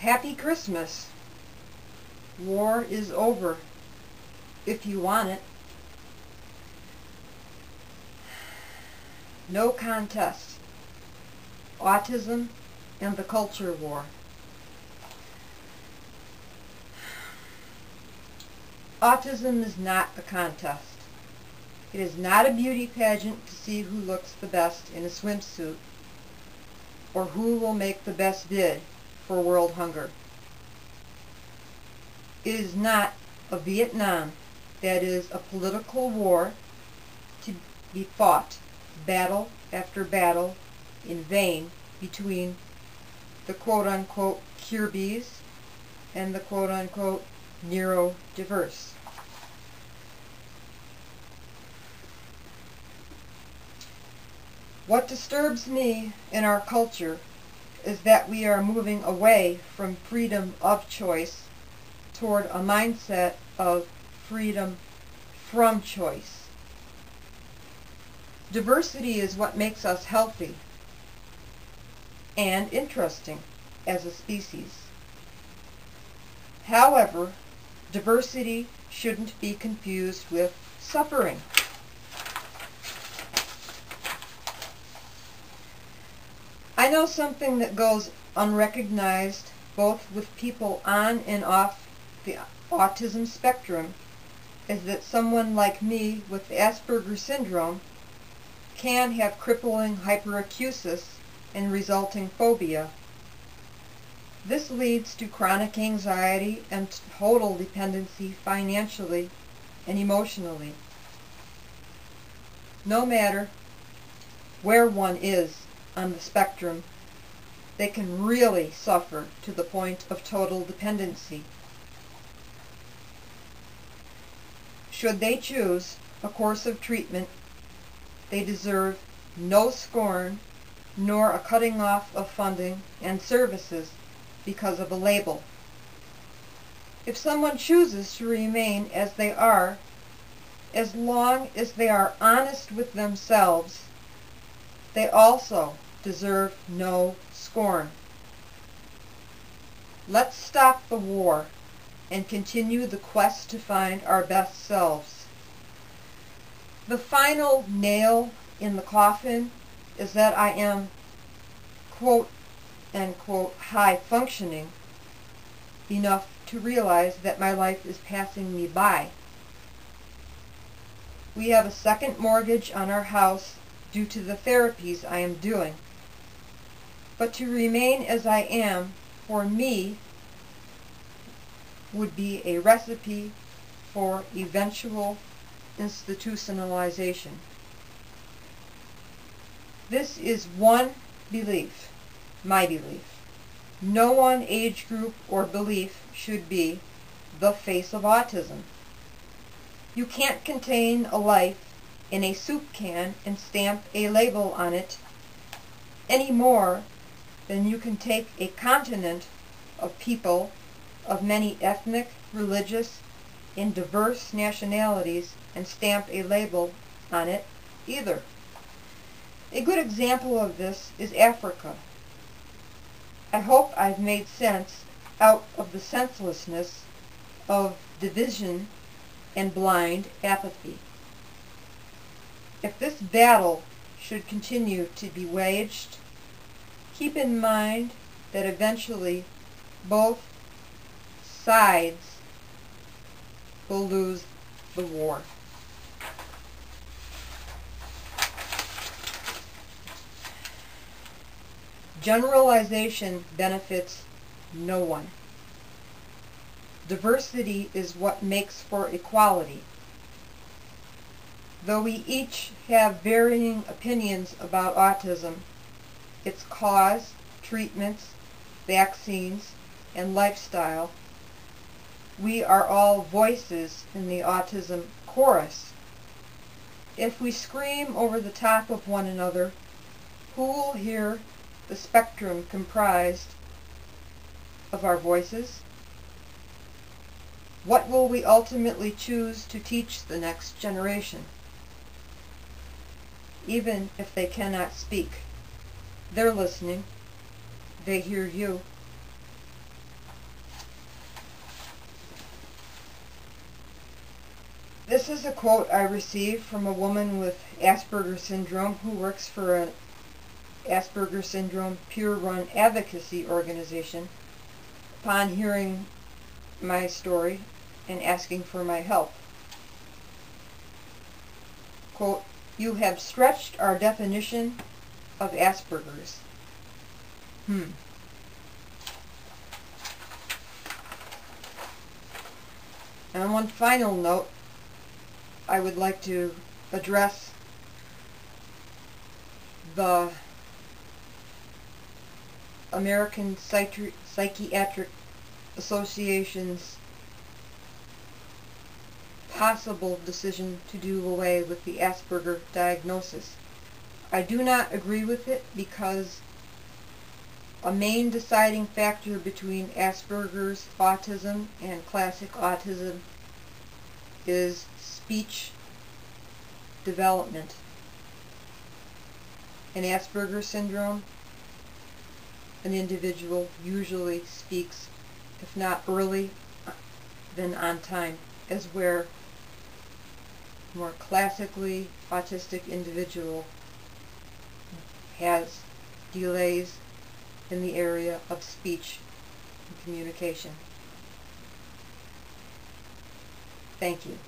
Happy Christmas. War is over, if you want it. No contest. Autism and the culture war. Autism is not a contest. It is not a beauty pageant to see who looks the best in a swimsuit or who will make the best bid for world hunger. It is not a Vietnam, that is a political war to be fought battle after battle in vain between the quote-unquote curbies and the quote-unquote neurodiverse. What disturbs me in our culture is that we are moving away from freedom of choice toward a mindset of freedom from choice. Diversity is what makes us healthy and interesting as a species. However, diversity shouldn't be confused with suffering. I know something that goes unrecognized both with people on and off the autism spectrum is that someone like me with asperger+syndrome can have crippling hyperacusis and resulting phobia. This leads to chronic anxiety and total dependency financially and emotionally. No matter where one is on the spectrum, they can really suffer to the point of total dependency. Should they choose a course of treatment, they deserve no scorn nor a cutting off of funding and services because of a label. If someone chooses to remain as they are, as long as they are honest with themselves, they also deserve no scorn. Let's stop the war and continue the quest to find our best selves. The final nail in the coffin is that I am quote unquote high functioning enough to realize that my life is passing me by. We have a second mortgage on our house due to the therapies I am doing. But to remain as I am, for me, would be a recipe for eventual institutionalization. This is one belief, my belief. No one age group or belief should be the face of autism. You can't contain a life in a soup can and stamp a label on it any more than you can take a continent of people of many ethnic, religious, and diverse nationalities and stamp a label on it either. A good example of this is Africa. I hope I've made sense out of the senselessness of division and blind apathy. If this battle should continue to be waged, keep in mind that eventually both sides will lose the war. Generalization benefits no one. Diversity is what makes for equality. Though we each have varying opinions about autism, its cause, treatments, vaccines, and lifestyle, we are all voices in the autism chorus. If we scream over the top of one another, who will hear the spectrum comprised of our voices? What will we ultimately choose to teach the next generation? Even if they cannot speak, they're listening. They hear you. This is a quote I received from a woman with Asperger syndrome who works for an Asperger syndrome peer-run advocacy organization upon hearing my story and asking for my help. Quote, "You have stretched our definition of Asperger's." And on one final note, I would like to address the American Psychiatric Association's possible decision to do away with the Asperger diagnosis. I do not agree with it because a main deciding factor between Asperger's autism and classic autism is speech development. In Asperger syndrome, an individual usually speaks, if not early, then on time, as where more classically autistic individual has delays in the area of speech and communication. Thank you.